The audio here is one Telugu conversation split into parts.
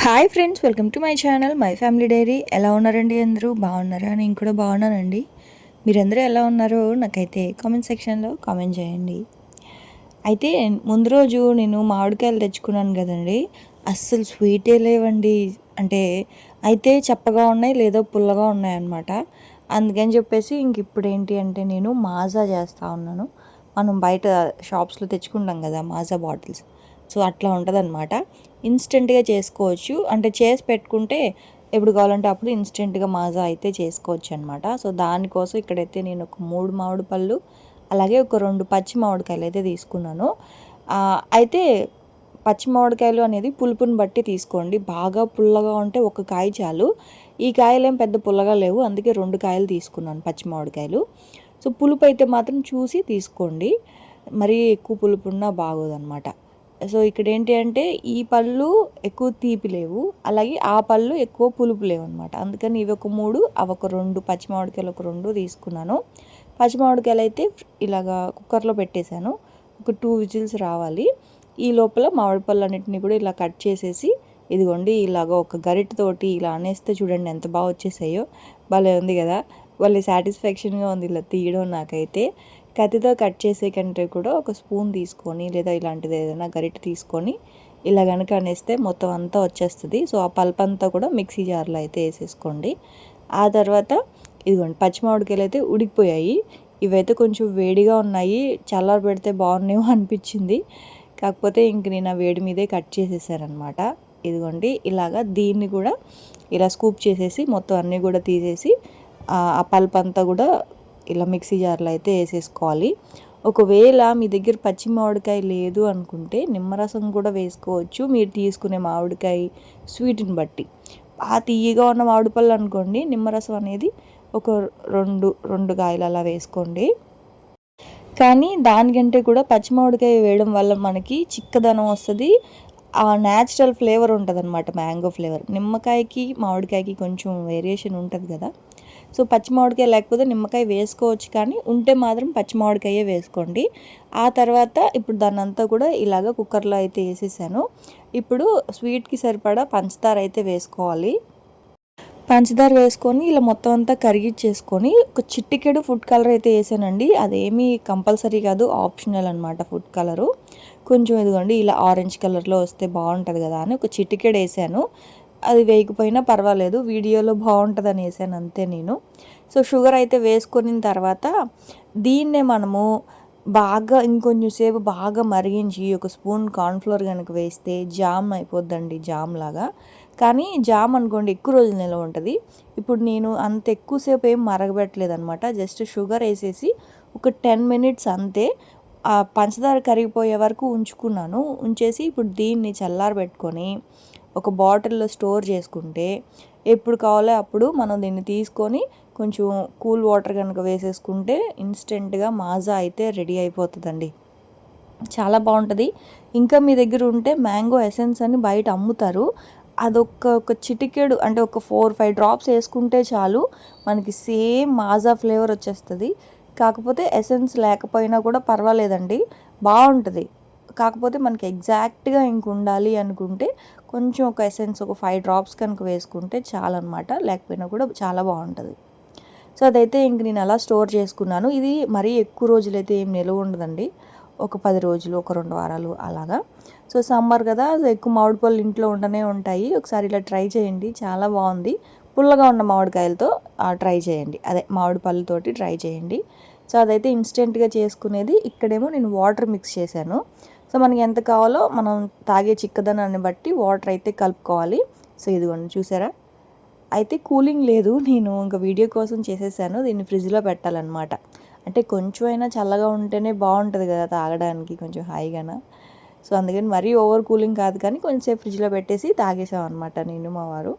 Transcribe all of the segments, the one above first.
Hi friends, welcome to my channel my family dairy. ఎలా ఉన్నారండి? అందరూ బాగున్నారా? నేను కూడా బాగున్నానండి. మీరందరూ ఎలా ఉన్నారో నాకైతే కామెంట్ సెక్షన్లో కామెంట్ చేయండి. అయితే ముందు రోజు నేను మామిడికాయలు తెచ్చుకున్నాను కదండి, అస్సలు స్వీటే లేవండి. అంటే అయితే చప్పగా ఉన్నాయి, లేదో పుల్లగా ఉన్నాయన్నమాట. అందుకని చెప్పేసి ఇంక ఇప్పుడు ఏంటి అంటే నేను మాజా చేస్తూ ఉన్నాను. మనం బయట షాప్స్లో తెచ్చుకుంటాం కదా మాజా బాటిల్స్, సో అట్లా ఉంటుందన్నమాట. ఇన్స్టెంట్గా చేసుకోవచ్చు, అంటే చేసి పెట్టుకుంటే ఎప్పుడు కావాలంటే అప్పుడు ఇన్స్టెంట్గా మాజా అయితే చేసుకోవచ్చు అనమాట. సో దానికోసం ఇక్కడైతే నేను ఒక 3 మామిడి పళ్ళు, అలాగే ఒక 2 పచ్చి మామిడికాయలు అయితే తీసుకున్నాను. అయితే పచ్చి మామిడికాయలు అనేది పులుపుని బట్టి తీసుకోండి. బాగా పుల్లగా ఉంటే ఒక కాయ చాలు. ఈ కాయలు ఏం పెద్ద పుల్లగా లేవు, అందుకే 2 కాయలు తీసుకున్నాను పచ్చి మామిడికాయలు. సో పులుపు అయితే మాత్రం చూసి తీసుకోండి, మరీ ఎక్కువ పులుపు ఉన్నా బాగోదన్నమాట. సో ఇక్కడ ఏంటి అంటే ఈ పళ్ళు ఎక్కువ తీపి లేవు, అలాగే ఆ పళ్ళు ఎక్కువ పులుపు లేవు అనమాట. అందుకని ఇవి ఒక 3, అవి ఒక 2, పచ్చి మామిడికాయలు ఒక 2 తీసుకున్నాను. పచ్చి మామిడికాయలు అయితే ఇలాగా కుక్కర్లో పెట్టేశాను, ఒక 2 విజిల్స్ రావాలి. ఈ లోపల మామిడి పళ్ళు అన్నింటినీ కూడా ఇలా కట్ చేసేసి, ఇదిగోండి ఇలాగ ఒక గరిటతోటి ఇలా అనేస్తే చూడండి ఎంత బాగా వచ్చేసాయో. భలే ఉంది కదా, భలే సాటిస్ఫాక్షన్గా ఉంది ఇలా తీయడం నాకైతే. కత్తితో కట్ చేసే కంటే కూడా ఒక స్పూన్ తీసుకొని, లేదా ఇలాంటిది ఏదైనా గరిటె తీసుకొని ఇలా కనుక అనేస్తే మొత్తం అంతా వచ్చేస్తుంది. సో ఆ పల్ప్ అంతా కూడా మిక్సీ జార్లో అయితే వేసేసుకోండి. ఆ తర్వాత ఇదిగోండి పచ్చి మామిడికాయలు అయితే ఉడికిపోయాయి. ఇవైతే కొంచెం వేడిగా ఉన్నాయి, చల్లారి పెడితే బాగున్నాయో అనిపించింది. కాకపోతే ఇంక నేను ఆ వేడి మీదే కట్ చేసేసారనమాట. ఇదిగోండి ఇలాగా దీన్ని కూడా ఇలా స్కూప్ చేసేసి మొత్తం అన్నీ కూడా తీసేసి ఆ పల్ప్ అంతా కూడా ఇలా మిక్సీ జార్లో అయితే వేసేసుకోవాలి. ఒకవేళ మీ దగ్గర పచ్చి మామిడికాయ లేదు అనుకుంటే నిమ్మరసం కూడా వేసుకోవచ్చు, మీరు తీసుకునే మామిడికాయ స్వీట్ని బట్టి. ఆ తీయగా ఉన్న మామిడి పళ్ళు అనుకోండి, నిమ్మరసం అనేది ఒక 2 కాయలు అలా వేసుకోండి. కానీ దానికంటే కూడా పచ్చి మామిడికాయ వేయడం వల్ల మనకి చిక్కదనం వస్తుంది, ఆ న్యాచురల్ ఫ్లేవర్ ఉంటుంది అనమాట, మ్యాంగో ఫ్లేవర్. నిమ్మకాయకి మామిడికాయకి కొంచెం వేరియేషన్ ఉంటుంది కదా. సో పచ్చి మామిడికాయ లేకపోతే నిమ్మకాయ వేసుకోవచ్చు, కానీ ఉంటే మాత్రం పచ్చి మామిడికాయే వేసుకోండి. ఆ తర్వాత ఇప్పుడు దాన్ని అంతా కూడా ఇలాగ కుక్కర్లో అయితే వేసేసాను. ఇప్పుడు స్వీట్కి సరిపడా పంచదార అయితే వేసుకోవాలి. పంచదార వేసుకొని ఇలా మొత్తం అంతా కరిగిచ్చేసుకొని ఒక చిటికెడు ఫుడ్ కలర్ అయితే వేసానండి. అదేమీ కంపల్సరీ కాదు, ఆప్షనల్ అనమాట ఫుడ్ కలరు. కొంచెం ఇదిగోండి ఇలా ఆరెంజ్ కలర్లో వస్తే బాగుంటుంది కదా అని ఒక చిటికెడు వేసాను. అది వేయకపోయినా పర్వాలేదు, వీడియోలో బాగుంటుందని వేసాను అంతే నేను. సో షుగర్ అయితే వేసుకున్న తర్వాత దీన్నే మనము బాగా ఇంకొంచెం సేపు బాగా మరిగించి ఒక స్పూన్ కార్న్ఫ్లోర్ కనుక వేస్తే జామ్ అయిపోద్దండి, జామ్ లాగా. కానీ జామ్ అనుకోండి ఎక్కువ రోజులు నిల్వ ఉంటుంది. ఇప్పుడు నేను అంత ఎక్కువసేపు ఏం మరగబెట్టలేదు అనమాట, జస్ట్ షుగర్ వేసేసి ఒక 10 మినిట్స్ అంతే. ఆ పంచదార కరిగిపోయే వరకు ఉంచేసి ఇప్పుడు దీన్ని చల్లారబెట్టుకొని ఒక బాటిల్లో స్టోర్ చేసుకుంటే ఎప్పుడు కావాలో అప్పుడు మనం దీన్ని తీసుకొని కొంచెం కూల్ వాటర్ కనుక వేసేసుకుంటే ఇన్స్టెంట్గా మాజా అయితే రెడీ అయిపోతుందండి. చాలా బాగుంటుంది. ఇంకా మీ దగ్గర ఉంటే మ్యాంగో ఎసెన్స్ అని బయట అమ్ముతారు, అదొక చిటికెడు అంటే ఒక 4-5 డ్రాప్స్ వేసుకుంటే చాలు, మనకి సేమ్ మాజా ఫ్లేవర్ వచ్చేస్తుంది. కాకపోతే ఎసెన్స్ లేకపోయినా కూడా పర్వాలేదండి, బాగుంటుంది. కాకపోతే మనకి ఎగ్జాక్ట్గా ఇంక ఉండాలి అనుకుంటే కొంచెం ఒక ఎసెన్స్ ఒక 5 డ్రాప్స్ కనుక వేసుకుంటే చాలన్నమాట, లేకపోయినా కూడా చాలా బాగుంటుంది. సో అదైతే ఇంక నేను అలా స్టోర్ చేసుకున్నాను. ఇది మరీ ఎక్కువ రోజులైతే ఏం నిలువ ఉండదండి, ఒక 10 రోజులు, ఒక 2 వారాలు అలాగా. సో సమ్మర్ కదా, ఎక్కువ మామిడి పళ్ళు ఇంట్లో ఉండనే ఉంటాయి. ఒకసారి ఇలా ట్రై చేయండి, చాలా బాగుంది. పుల్లగా ఉన్న మామిడికాయలతో ట్రై చేయండి, అదే మామిడి పళ్ళతోటి ట్రై చేయండి. సో అదైతే ఇన్స్టెంట్గా చేసుకునేది. ఇక్కడేమో నేను వాటర్ మిక్స్ చేశాను. సో మనకి ఎంత కావాలో మనం తాగే చిక్కదనాన్ని బట్టి వాటర్ అయితే కలుపుకోవాలి. సో ఇదిగోండి చూసారా, అయితే కూలింగ్ లేదు, నేను ఇంకా వీడియో కోసం చేసేసాను. దీన్ని ఫ్రిడ్జ్లో పెట్టాలన్నమాట, అంటే కొంచెమైనా చల్లగా ఉంటేనే బాగుంటుంది కదా తాగడానికి, కొంచెం హాయిగాన. సో అందుకని మరీ ఓవర్ కూలింగ్ కాదు, కానీ కొంచెంసేపు ఫ్రిడ్జ్లో పెట్టేసి తాగేసాం అనమాట నేను మా వారు.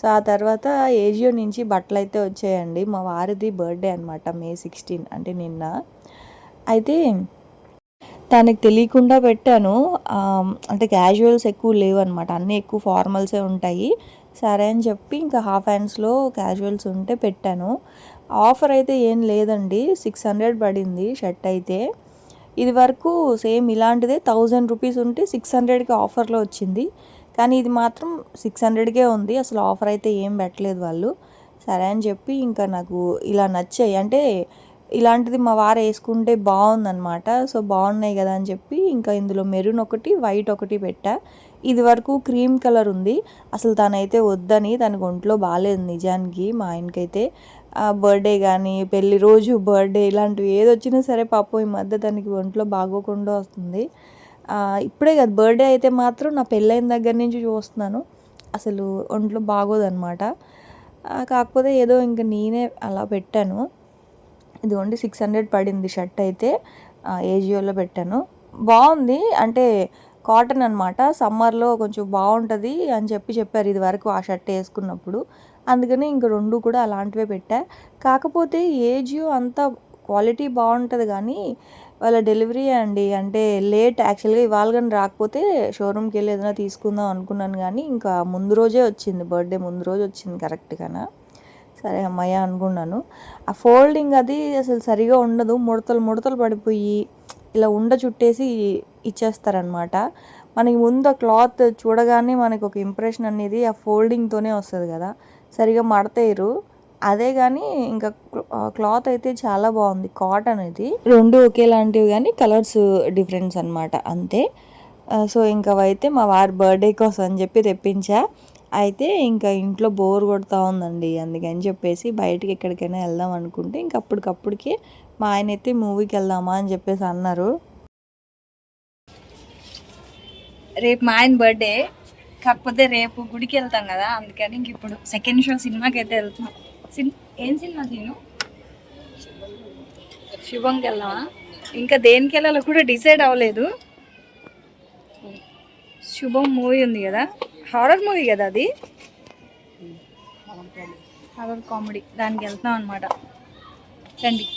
సో ఆ తర్వాత ఏజియో నుంచి బట్టలు అయితే వచ్చాయండి. మా వారిది బర్త్డే అనమాట, May 16, అంటే నిన్న. అయితే తనకి తెలియకుండా పెట్టాను, అంటే క్యాజువల్స్ ఎక్కువ లేవు అనమాట, అన్నీ ఎక్కువ ఫార్మల్సే ఉంటాయి. సరే అని చెప్పి ఇంకా హాఫ్ హ్యాండ్స్లో క్యాజువల్స్ ఉంటే పెట్టాను. ఆఫర్ అయితే ఏం లేదండి, 600 పడింది షర్ట్ అయితే. ఇది వరకు సేమ్ ఇలాంటిదే 1000 రూపీస్ ఉంటే 600కి ఆఫర్లో వచ్చింది. కానీ ఇది మాత్రం 600కే ఉంది. అసలు ఆఫర్ అయితే ఏం పెట్టలేదు వాళ్ళు. సరే అని చెప్పి ఇంకా నాకు ఇలా నచ్చాయి. అంటే ఇలాంటిది మా వారు వేసుకుంటే బాగుందనమాట. సో బాగున్నాయి కదా అని చెప్పి ఇంకా ఇందులో మెరూన్ ఒకటి, వైట్ ఒకటి పెట్టా. ఇది వరకు క్రీమ్ కలర్ ఉంది. అసలు తనైతే వద్దని, తనకు ఒంట్లో బాగాలేదు నిజానికి. మా ఆయనకైతే బర్త్డే కానీ, పెళ్లి రోజు, బర్త్డే ఇలాంటివి ఏది వచ్చినా సరే పాపం ఈ మధ్య తనకి ఒంట్లో బాగోకుండా వస్తుంది. ఇప్పుడే కదా బర్త్డే అయితే మాత్రం నా పెళ్ళైన దగ్గర నుంచి చూస్తున్నాను అసలు ఒంట్లో బాగోదన్నమాట. కాకపోతే ఏదో ఇంక నేనే అలా పెట్టాను. ఇదిగోండి 600 పడింది షర్ట్ అయితే. ఏజియోలో పెట్టాను. బాగుంది, అంటే కాటన్ అనమాట. సమ్మర్లో కొంచెం బాగుంటుంది అని చెప్పారు ఇది వరకు ఆ షర్ట్ వేసుకున్నప్పుడు. అందుకని ఇంక 2 కూడా అలాంటివే పెట్టా. కాకపోతే ఏజియో అంతా క్వాలిటీ బాగుంటుంది కానీ వాళ్ళ డెలివరీ అండి, అంటే లేట్. యాక్చువల్గా ఇవాళ కానీ రాకపోతే షోరూమ్కి వెళ్ళి ఏదైనా తీసుకుందాం అనుకున్నాను కానీ ఇంకా ముందు రోజే వచ్చింది, బర్త్డే ముందు రోజు వచ్చింది కరెక్ట్గానా. సరే అమ్మయ్య అనుకున్నాను. ఆ ఫోల్డింగ్ అది అసలు సరిగా ఉండదు, ముడతలు పడిపోయి ఇలా చుట్టేసి ఇచ్చేస్తారనమాట. మనకి ముందు ఆ క్లాత్ చూడగానే మనకు ఒక ఇంప్రెషన్ అనేది ఆ ఫోల్డింగ్తోనే వస్తుంది కదా, సరిగా మడతేయరు. అదే కానీ ఇంకా క్లాత్ అయితే చాలా బాగుంది, కాటన్ ఇది. 2 ఒకేలాంటివి కానీ కలర్స్ డిఫరెన్స్ అనమాట అంతే. సో ఇంకా అయితే మా వారి బర్త్డే కోసం అని చెప్పి తెప్పించా. అయితే ఇంకా ఇంట్లో బోర్ కొడుతూ ఉందండి, అందుకని చెప్పేసి బయటికి ఎక్కడికైనా వెళ్దాం అనుకుంటే ఇంక అప్పటికప్పటికే మా ఆయన అయితే మూవీకి వెళ్దామా అని చెప్పేసి అన్నారు. రేపు మా ఆయన బర్త్డే, కాకపోతే రేపు గుడికి వెళ్తాం కదా, అందుకని ఇంక ఇప్పుడు సెకండ్ షో సినిమాకి అయితే వెళ్తున్నాం. ఏం సినిమా నేను శుభంకి వెళ్దామా, ఇంకా దేనికి వెళ్ళాలో కూడా డిసైడ్ అవ్వలేదు. శుభం మూవీ ఉంది కదా, హారర్ మూవీ కదా అది, హారర్ కామెడీ, దానికి వెళ్తాం అనమాట. రండి.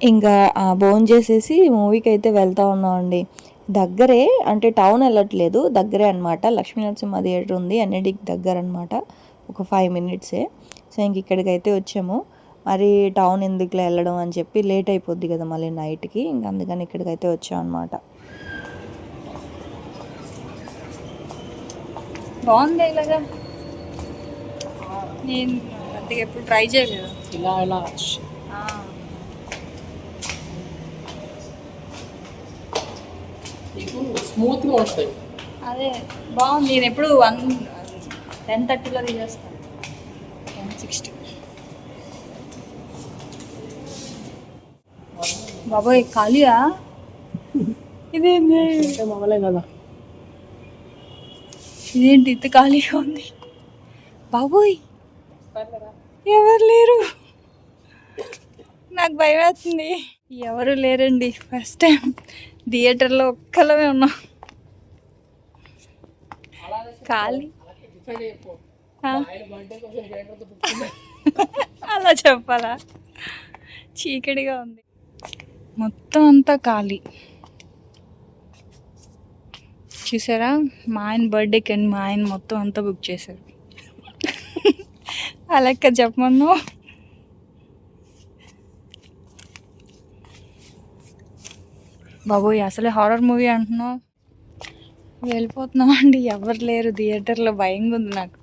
ఇంకా భోజనం చేసేసి మూవీకి అయితే వెళ్తూ ఉన్నామండి. దగ్గరే, అంటే టౌన్ వెళ్ళట్లేదు, దగ్గరే అనమాట. లక్ష్మీ నరసింహ థియేటర్ ఉంది, ఎన్ఏడికి దగ్గర అనమాట, ఒక 5 minutes. సో ఇంక ఇక్కడికైతే వచ్చాము. మరి టౌన్ ఎందుకులో వెళ్ళడం అని చెప్పి లేట్ అయిపోద్ది కదా మళ్ళీ నైట్కి, ఇంక అందుకని ఇక్కడికైతే వచ్చాం అనమాట. బాగుంది ఇలాగా, నేను అంతగా ఎప్పుడు ట్రై చేయలేదు. ఇలా స్మూత్గా వస్తాయి. అదే బాగుంది. నేను ఎప్పుడు 10:30లో తీసేస్తాను, 10:60. బాబోయ్ ఖాళీయా, ఇదేంటి మొదలే కదా, ఇదేంటి ఇంత ఖాళీగా ఉంది బాబోయ్, ఎవరు లేరు, నాకు భయం వేస్తుంది. ఎవరు లేరండి, ఫస్ట్ టైం థియేటర్లో ఒక్కలమే ఉన్నాం, ఖాళీ. అలా చెప్పాలా, చీకటిగా ఉంది, మొత్తం అంతా ఖాళీ. చూసారా, మా ఆయన బర్త్డేకి అని మా ఆయన మొత్తం అంతా బుక్ చేశారు. ఆ లెక్క చెప్పమను. బాబోయ్ అసలే హారర్ మూవీ అంటున్నావు, వెళ్ళిపోతున్నాం అండి. ఎవరు లేరు థియేటర్లో, భయంగా ఉంది నాకు.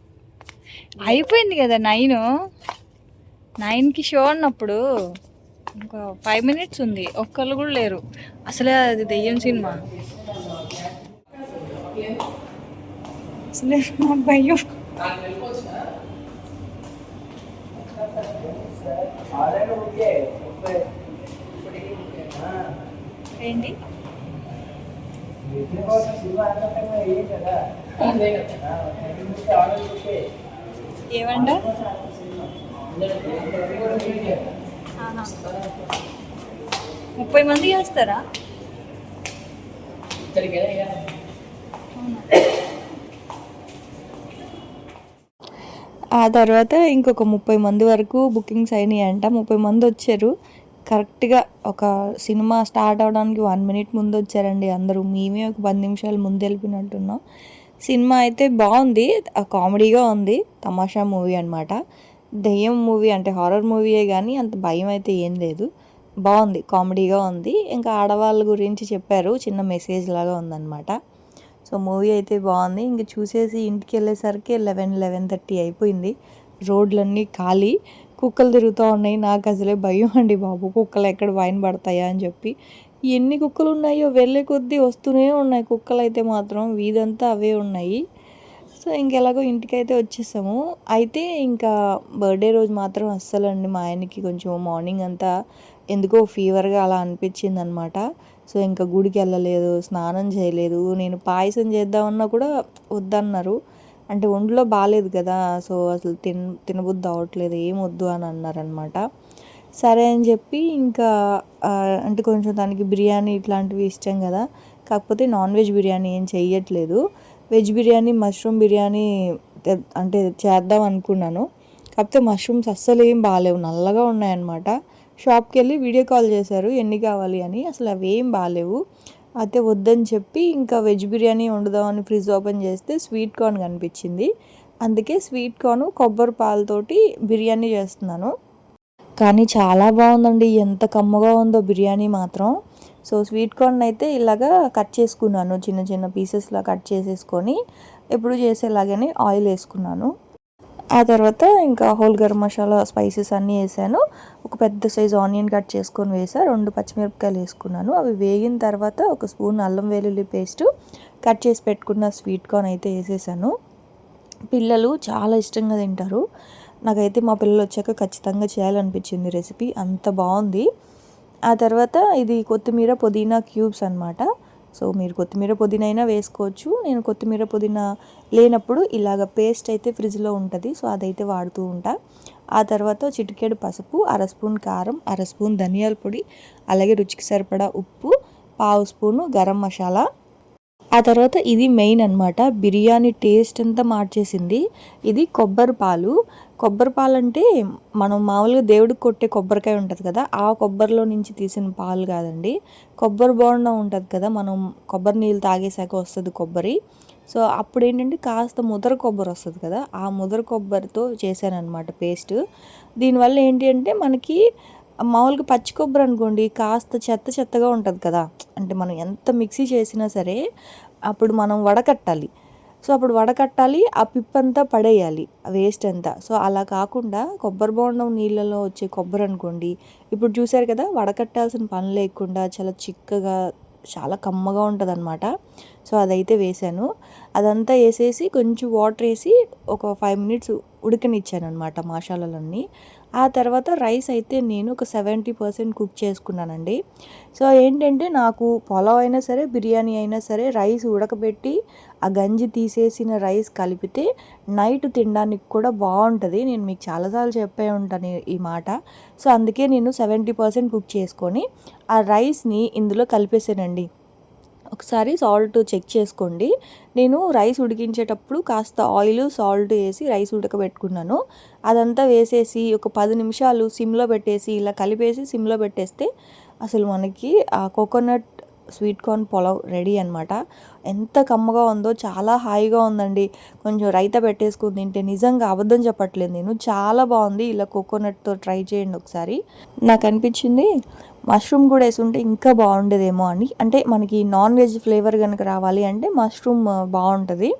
అయిపోయింది కదా 9కి షో అన్నప్పుడు, ఇంకా 5 minutes ఉంది, ఒక్కళ్ళు కూడా లేరు. అసలే అది దెయ్యం సినిమా, అసలే నా భయం. ఏంటి ఏమంట, 30 మంది చేస్తారా? ఆ తర్వాత ఇంకొక 30 మంది వరకు బుకింగ్స్ అయినాయి అంట. 30 మంది వచ్చారు కరెక్ట్గా. ఒక సినిమా స్టార్ట్ అవడానికి 1 minute ముందు వచ్చారండి అందరూ. మేమే ఒక 10 నిమిషాలు ముందు వెళ్ళిపోయినట్టున్నాం. సినిమా అయితే బాగుంది, కామెడీగా ఉంది, తమాషా మూవీ అనమాట. దెయ్యం మూవీ అంటే హారర్ మూవీయే కానీ అంత భయం అయితే ఏం లేదు, బాగుంది, కామెడీగా ఉంది. ఇంకా ఆడవాళ్ళ గురించి చెప్పారు, చిన్న మెసేజ్ లాగా ఉందన్నమాట. సో మూవీ అయితే బాగుంది. ఇంక చూసేసి ఇంటికి వెళ్ళేసరికి 11-11:30 అయిపోయింది. రోడ్లన్నీ ఖాళీ, కుక్కలు తిరుగుతూ ఉన్నాయి. నాకు అసలే భయం అండి బాబు, కుక్కలు ఎక్కడ పైన పడతాయా అని చెప్పి. ఎన్ని కుక్కలు ఉన్నాయో వెళ్ళే కొద్దీ వస్తూనే ఉన్నాయి కుక్కలు అయితే మాత్రం, వీధంతా అవే ఉన్నాయి. సో ఇంకెలాగో ఇంటికైతే వచ్చేసాము. అయితే ఇంకా బర్త్డే రోజు మాత్రం అస్సలండి మా ఆయనకి కొంచెం మార్నింగ్ అంతా ఎందుకో ఫీవర్గా అలా అనిపించింది అనమాట. సో ఇంకా గుడికి వెళ్ళలేదు, స్నానం చేయలేదు. నేను పాయసం చేద్దామన్నా కూడా వద్దన్నారు, అంటే ఒంట్లో బాగాలేదు కదా. సో అసలు తినబుద్ధి అవ్వట్లేదు, ఏం వద్దు అని అన్నారనమాట. సరే అని చెప్పి ఇంకా అంటే కొంచెం తనకి బిర్యానీ ఇట్లాంటివి ఇష్టం కదా, కాకపోతే నాన్ వెజ్ బిర్యానీ ఏం చెయ్యట్లేదు. వెజ్ బిర్యానీ, మష్రూమ్ బిర్యానీ అంటే చేద్దాం అనుకున్నాను. కాకపోతే మష్రూమ్స్ అస్సలు ఏం బాగాలేవు, నల్లగా ఉన్నాయన్నమాట. షాప్కి వెళ్ళి వీడియో కాల్ చేశారు ఎన్ని కావాలి అని, అసలు అవి ఏం బాగాలేవు. అయితే వద్దని చెప్పి ఇంకా వెజ్ బిర్యానీ వండుదామని ఫ్రిడ్జ్ ఓపెన్ చేస్తే స్వీట్ కార్న్ కనిపించింది. అందుకే స్వీట్ కార్న్ కొబ్బరి పాలతోటి బిర్యానీ చేస్తున్నాను. కానీ చాలా బాగుందండి, ఎంత కమ్మగా ఉందో బిర్యానీ మాత్రం. సో స్వీట్ కార్న్ అయితే ఇలాగా కట్ చేసుకున్నాను, చిన్న చిన్న పీసెస్లా కట్ చేసేసుకొని ఎప్పుడు చేసేలాగానే ఆయిల్ వేసుకున్నాను. ఆ తర్వాత ఇంకా హోల్ గరం మసాలా స్పైసెస్ అన్నీ వేసాను. ఒక పెద్ద సైజు ఆనియన్ కట్ చేసుకొని వేసా, 2 పచ్చిమిరపకాయలు వేసుకున్నాను. అవి వేగిన తర్వాత ఒక స్పూన్ అల్లం వెల్లుల్లి పేస్ట్, కట్ చేసి పెట్టుకున్న స్వీట్ కార్న్ అయితే వేసేసాను. పిల్లలు చాలా ఇష్టంగా తింటారు. నాకైతే మా పిల్లలు వచ్చాక ఖచ్చితంగా చేయాలనిపించింది రెసిపీ, అంత బాగుంది. ఆ తర్వాత ఇది కొత్తిమీర పుదీనా క్యూబ్స్ అనమాట. సో మీరు కొత్తిమీర పుదీనా అయినా వేసుకోవచ్చు. నేను కొత్తిమీర పుదీనా లేనప్పుడు ఇలాగ పేస్ట్ అయితే ఫ్రిడ్జ్లో ఉంటుంది, సో అదైతే వాడుతూ ఉంటా. ఆ తర్వాత చిటికెడు పసుపు, 1/2 స్పూన్ కారం, 1/2 స్పూన్ ధనియాల పొడి, అలాగే రుచికి సరిపడా ఉప్పు, 1/2 స్పూను గరం మసాలా. ఆ తర్వాత ఇది మెయిన్ అనమాట, బిర్యానీ టేస్ట్ అంతా మార్చేసింది. ఇది కొబ్బరి పాలు. కొబ్బరి పాలు అంటే మనం మామూలుగా దేవుడికి కొట్టే కొబ్బరికాయ ఉంటుంది కదా, ఆ కొబ్బరిలో నుంచి తీసిన పాలు కాదండి. కొబ్బరి బోండం ఉంటుంది కదా, మనం కొబ్బరి నీళ్ళు తాగేసాక వస్తుంది కొబ్బరి. సో అప్పుడు ఏంటంటే కాస్త ముదర కొబ్బరి వస్తుంది కదా, ఆ ముదర కొబ్బరితో చేశానమాట పేస్ట్. దీనివల్ల ఏంటి అంటే మనకి మామూలుగా పచ్చి కొబ్బరి అనుకోండి కాస్త చెత్తగా ఉంటుంది కదా, అంటే మనం ఎంత మిక్సీ చేసినా సరే అప్పుడు మనం వడకట్టాలి. సో అప్పుడు వడకట్టాలి, ఆ పిప్పంతా పడేయాలి, ఆ వేస్ట్ అంతా. సో అలా కాకుండా కొబ్బరి బోండం నీళ్ళలో వచ్చే కొబ్బరి అనుకోండి, ఇప్పుడు చూసారు కదా వడకట్టాల్సిన పని లేకుండా చాలా చిక్కగా చాలా కమ్మగా ఉంటుంది అనమాట. సో అదైతే వేసాను. అదంతా వేసేసి కొంచెం వాటర్ వేసి ఒక 5 మినిట్స్ ఉడకనిచ్చాను అనమాట మసాలాలన్నీ. ఆ తర్వాత రైస్ అయితే నేను ఒక 70% కుక్ చేసుకున్నానండి. సో ఏంటంటే నాకు పులావ్ అయినా సరే బిర్యానీ అయినా సరే రైస్ ఉడకబెట్టి ఆ గంజి తీసేసిన రైస్ కలిపితే నైట్ తినడానికి కూడా బాగుంటుంది. నేను మీకు చాలాసార్లు చెప్పే ఉంటాను ఈ మాట. సో అందుకే నేను 70% కుక్ చేసుకొని ఆ రైస్ని ఇందులో కలిపేసానండి. ఒకసారి సాల్ట్ చెక్ చేసుకోండి. నేను రైస్ ఉడికించేటప్పుడు కాస్త ఆయిల్ సాల్ట్ వేసి రైస్ ఉడకబెట్టుకున్నాను. అదంతా వేసేసి ఒక 10 నిమిషాలు సిమ్లో పెట్టేసి ఇలా కలిపేసి సిమ్లో పెట్టేస్తే అసలు మనకి ఆ coconut sweet corn pulao ready అనమాట. ఎంత కమ్మగా ఉందో, చాలా హాయిగా ఉందండి. కొంచెం రైతా పెట్టేసుకుని తింటే నిజంగా అబద్ధం చెప్పట్లేదు నేను, చాలా బాగుంది. ఇలా కోకోనట్తో ట్రై చేయండి ఒకసారి. నాకు అనిపించింది మష్రూమ్ కూడా వేసుంటే ఇంకా బాగుండేదేమో అని, అంటే మనకి నాన్ వెజ్ ఫ్లేవర్ కనుక రావాలి అంటే మష్రూమ్ బాగుంటుంది.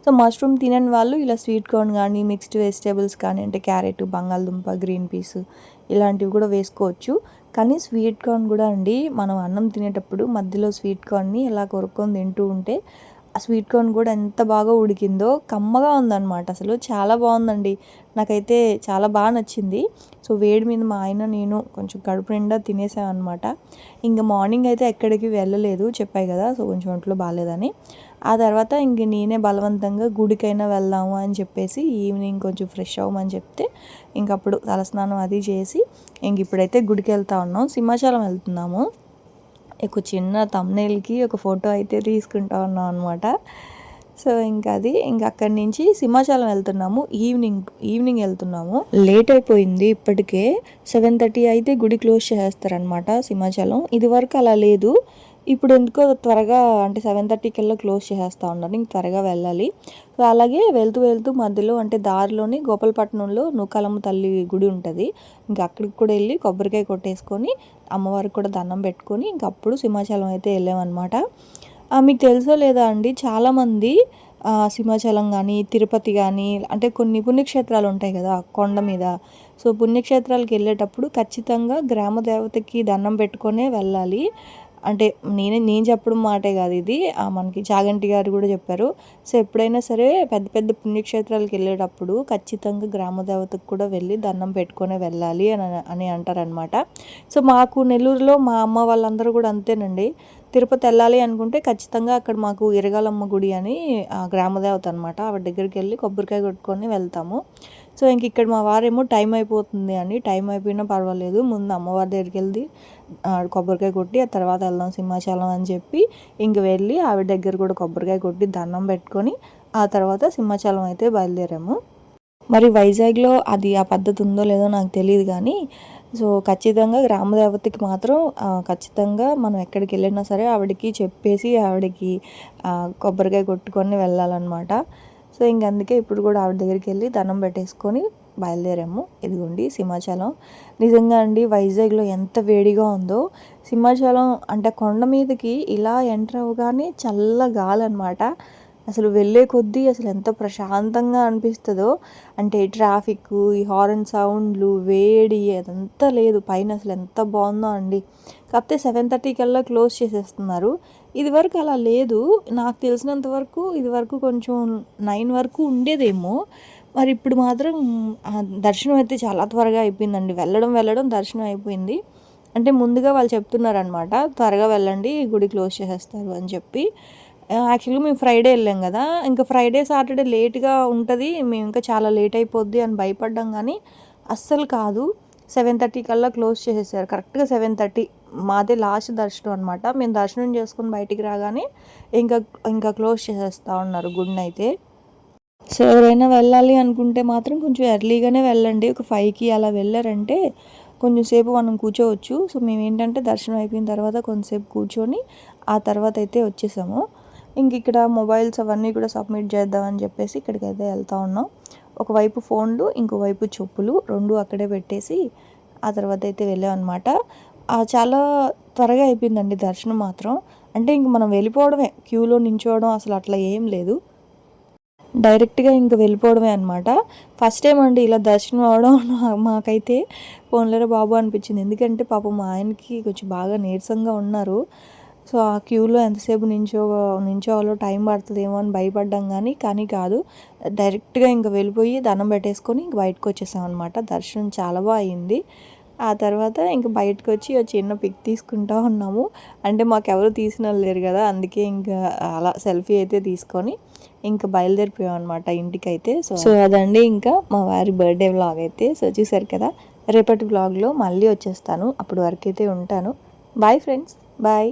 సో మష్రూమ్ తినని వాళ్ళు ఇలా స్వీట్ కార్న్ కానీ మిక్స్డ్ వెజిటేబుల్స్ కానీ, అంటే క్యారెట్, బంగాళదుంప, గ్రీన్ పీస్ ఇలాంటివి కూడా వేసుకోవచ్చు. కానీ స్వీట్ కార్న్ కూడా అండి, మనం అన్నం తినేటప్పుడు మధ్యలో స్వీట్ కార్న్ని ఇలా కొరుక్కొని తింటూ ఉంటే ఆ స్వీట్ కార్న్ కూడా ఎంత బాగా ఉడికిందో, కమ్మగా ఉందన్నమాట. అసలు చాలా బాగుందండి, నాకైతే చాలా బాగా నచ్చింది. సో వేడి మీద మా ఆయన నేను కొంచెం కడుపు నిండా తినేసామన్నమాట. ఇంకా మార్నింగ్ అయితే ఎక్కడికి వెళ్ళలేదు, చెప్పాయి కదా, సో కొంచెం ఒంట్లో బాగాలేదని. ఆ తర్వాత ఇంక నేనే బలవంతంగా గుడికైనా వెళ్దాము అని చెప్పేసి ఈవినింగ్ కొంచెం ఫ్రెష్ అవ్వమని చెప్తే ఇంకప్పుడు తలస్నానం అది చేసి ఇంక ఇప్పుడైతే గుడికి వెళ్తా ఉన్నాం. సింహాచలం వెళ్తున్నాము. ఒక చిన్న థంబ్నెయిల్కి ఒక ఫోటో అయితే తీసుకుంటా ఉన్నాం అనమాట. సో ఇంకా అక్కడి నుంచి సింహాచలం వెళ్తున్నాము. ఈవినింగ్ వెళ్తున్నాము. లేట్ అయిపోయింది, ఇప్పటికే 7:30 అయితే గుడి క్లోజ్ చేస్తారనమాట సింహాచలం. ఇది వరకు అలా లేదు, ఇప్పుడు ఎందుకో త్వరగా అంటే 7:30 కల్లా క్లోజ్ చేసేస్తా ఉన్నారు. ఇంక త్వరగా వెళ్ళాలి. సో అలాగే వెళ్తూ వెళ్తూ మధ్యలో అంటే దారిలోని గోపాలపట్నంలో నూకాలమ్మ తల్లి గుడి ఉంటుంది. ఇంక అక్కడికి కూడా వెళ్ళి కొబ్బరికాయ కొట్టేసుకొని అమ్మవారికి కూడా దండం పెట్టుకొని ఇంక అప్పుడు సింహాచలం అయితే వెళ్ళామన్నమాట. మీకు తెలుసో లేదా అండి, చాలామంది సింహాచలం కానీ తిరుపతి కానీ అంటే కొన్ని పుణ్యక్షేత్రాలు ఉంటాయి కదా కొండ మీద. సో పుణ్యక్షేత్రాలకు వెళ్ళేటప్పుడు ఖచ్చితంగా గ్రామ దేవతకి దండం పెట్టుకొనే వెళ్ళాలి. అంటే నేను చెప్పడం మాటే కాదు ఇది, మనకి చాగంటి గారు కూడా చెప్పారు. సో ఎప్పుడైనా సరే పెద్ద పెద్ద పుణ్యక్షేత్రాలకు వెళ్ళేటప్పుడు ఖచ్చితంగా గ్రామ దేవతకు కూడా వెళ్ళి దండం పెట్టుకొనే వెళ్ళాలి అని అంటారనమాట. సో మాకు నెల్లూరులో మా అమ్మ వాళ్ళందరూ కూడా అంతేనండి. తిరుపతి వెళ్ళాలి అనుకుంటే ఖచ్చితంగా అక్కడ మాకు ఇరగాలమ్మ గుడి అని గ్రామదేవత అనమాట, ఆవిడ దగ్గరికి వెళ్ళి కొబ్బరికాయ కొట్టుకొని వెళ్తాము. సో ఇంక ఇక్కడ మా వారేమో టైం అయిపోతుంది అని, టైం అయిపోయినా పర్వాలేదు ముందు అమ్మవారి దగ్గరికి వెళ్ళి కొబ్బరికాయ కొట్టి ఆ తర్వాత వెళ్దాం సింహాచలం అని చెప్పి ఇంక వెళ్ళి ఆవిడ దగ్గర కూడా కొబ్బరికాయ కొట్టి దండం పెట్టుకొని ఆ తర్వాత సింహాచలం అయితే బయలుదేరాము. మరి వైజాగ్లో అది ఆ పద్ధతి ఉందో లేదో నాకు తెలియదు కానీ సో ఖచ్చితంగా గ్రామదేవతకి మాత్రం ఖచ్చితంగా మనం ఎక్కడికి వెళ్ళినా సరే ఆవిడకి చెప్పేసి ఆవిడకి కొబ్బరికాయ కొట్టుకొని వెళ్ళాలన్నమాట. సో ఇంక అందుకే ఇప్పుడు కూడా ఆవిడ దగ్గరికి వెళ్ళి దండం పెట్టేసుకొని బయలుదేరాము. ఇదిగోండి సింహాచలం. నిజంగా అండి వైజాగ్లో ఎంత వేడిగా ఉందో, సింహాచలం అంటే కొండ మీదకి ఇలా ఎంటర్ అవ్వగానే చల్ల గాలి అనమాట. అసలు వెళ్ళే కొద్దీ అసలు ఎంత ప్రశాంతంగా అనిపిస్తుందో, అంటే ట్రాఫిక్, ఈ హారన్ సౌండ్లు, వేడి అదంతా లేదు పైన. అసలు ఎంత బాగుందో అండి. కాకపోతే 7:30 కల్లా క్లోజ్ చేసేస్తున్నారు. ఇదివరకు అలా లేదు నాకు తెలిసినంత వరకు. ఇదివరకు కొంచెం 9 వరకు ఉండేదేమో, మరి ఇప్పుడు మాత్రం దర్శనం అయితే చాలా త్వరగా అయిపోయిందండి. వెళ్ళడం దర్శనం అయిపోయింది. అంటే ముందుగా వాళ్ళు చెప్తున్నారనమాట, త్వరగా వెళ్ళండి గుడి క్లోజ్ చేసేస్తారు అని చెప్పి. యాక్చువల్గా మేము ఫ్రైడే వెళ్ళాం కదా, ఇంకా ఫ్రైడే సాటర్డే లేట్గా ఉంటుంది, మేము ఇంకా చాలా లేట్ అయిపోద్ది అని భయపడ్డాం. కానీ అస్సలు కాదు, 7:30 కల్లా క్లోజ్ చేసేసారు. కరెక్ట్గా 7:30 మాదే లాస్ట్ దర్శనం అనమాట. మేము దర్శనం చేసుకుని బయటికి రాగానే ఇంకా క్లోజ్ చేసేస్తూ ఉన్నారు గుడిని అయితే. సో ఎవరైనా వెళ్ళాలి అనుకుంటే మాత్రం కొంచెం ఎర్లీగానే వెళ్ళండి. ఒక 5కి అలా వెళ్ళారంటే కొంచెం సేపు మనం కూర్చోవచ్చు. సో మేము ఏంటంటే దర్శనం అయిపోయిన తర్వాత కొంచెంసేపు కూర్చొని ఆ తర్వాత అయితే వచ్చేసాము. ఇంక ఇక్కడ మొబైల్స్ అవన్నీ కూడా సబ్మిట్ చేద్దామని చెప్పేసి ఇక్కడికైతే వెళ్తూ ఉన్నాం. ఒకవైపు ఫోన్లు, ఇంకోవైపు చెప్పులు, రెండు అక్కడే పెట్టేసి ఆ తర్వాత అయితే వెళ్ళాం అనమాట. చాలా త్వరగా అయిపోయిందండి దర్శనం మాత్రం. అంటే ఇంక మనం వెళ్ళిపోవడమే, క్యూలో నించోవడం అసలు అట్లా ఏం లేదు, డైరెక్ట్గా ఇంక వెళ్ళిపోవడమే అనమాట. ఫస్ట్ టైం అండి ఇలా దర్శనం అవడం మాకైతే ఫోన్లేరా బాబు అనిపించింది. ఎందుకంటే పాపం మా ఆయనకి కొంచెం బాగా నీరసంగా ఉన్నారు. సో ఆ క్యూలో ఎంతసేపు నించోవాలో టైం పడుతుందేమో అని భయపడ్డాం. కానీ కాదు, డైరెక్ట్గా ఇంకా వెళ్ళిపోయి దండం పెట్టేసుకొని ఇంక బయటకు వచ్చేసాం అనమాట. దర్శనం చాలా బాగా అయింది. ఆ తర్వాత ఇంక బయటకు వచ్చి చిన్న పిక్ తీసుకుంటూ ఉన్నాము. అంటే మాకెవరు తీసిన లేరు కదా, అందుకే ఇంకా అలా సెల్ఫీ అయితే తీసుకొని ఇంకా బయలుదేరిపోయాం అనమాట ఇంటికైతే. సో అదండి ఇంకా మా వారి బర్త్డే వ్లాగ్ అయితే. సో చూసారు కదా, రేపటి వ్లాగ్లో మళ్ళీ వచ్చేస్తాను. అప్పటి వరకు అయితే ఉంటాను. Bye friends, bye.